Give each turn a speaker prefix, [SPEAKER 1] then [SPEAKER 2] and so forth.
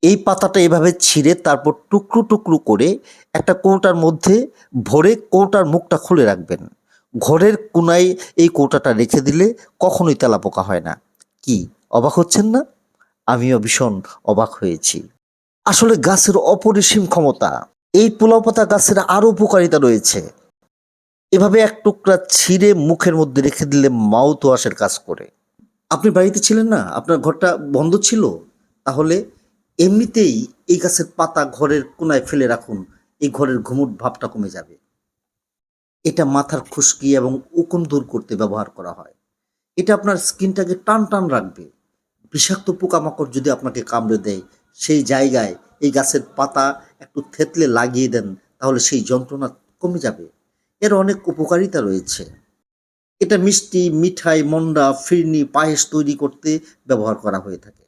[SPEAKER 1] এই পাতাটা এভাবে ছিঁড়ে তারপর টুকরো টুকরো করে একটা কৌটার মধ্যে ভরে কৌটার মুখটা খুলে রাখবেন। ঘরের কোনায় এই কৌটাটা রেখে দিলে কখনোই তেলাপোকা হয় না। কি অবাক হচ্ছেন না? আমিও ভীষণ অবাক হয়েছি। আসলে গাছের অপরিসীম ক্ষমতা। এই পোলাও পাতা গাছের আরো উপকারিতা রয়েছে। এভাবে এক টুকরা ছিঁড়ে মুখের মধ্যে রেখে দিলে মাউথ ওয়াশের কাজ করে। আপনি বাড়িতে ছিলেন না, আপনার ঘরটা বন্ধ ছিল, তাহলে এমনিতেই এই গাছের পাতা ঘরের কোনায় ফেলে রাখুন। এই ঘরের ঘুমুট ভাবটা কমে যাবে। এটা মাথার খুশকি এবং উকুন দূর করতে ব্যবহার করা হয়। এটা আপনার স্কিনটাকে টান টান রাখবে। বিষাক্ত পোকামাকড় যদি আপনাকে কামড়ে দেয়, সেই জায়গায় এই গাছের পাতা একটু থেতলে লাগিয়ে দেন, তাহলে সেই যন্ত্রণা কমে যাবে। এর অনেক উপকারিতা রয়েছে। এটা মিষ্টি, মিঠাই, মন্ডা, ফিরনি, পায়েস তৈরি করতে ব্যবহার করা হয়ে থাকে।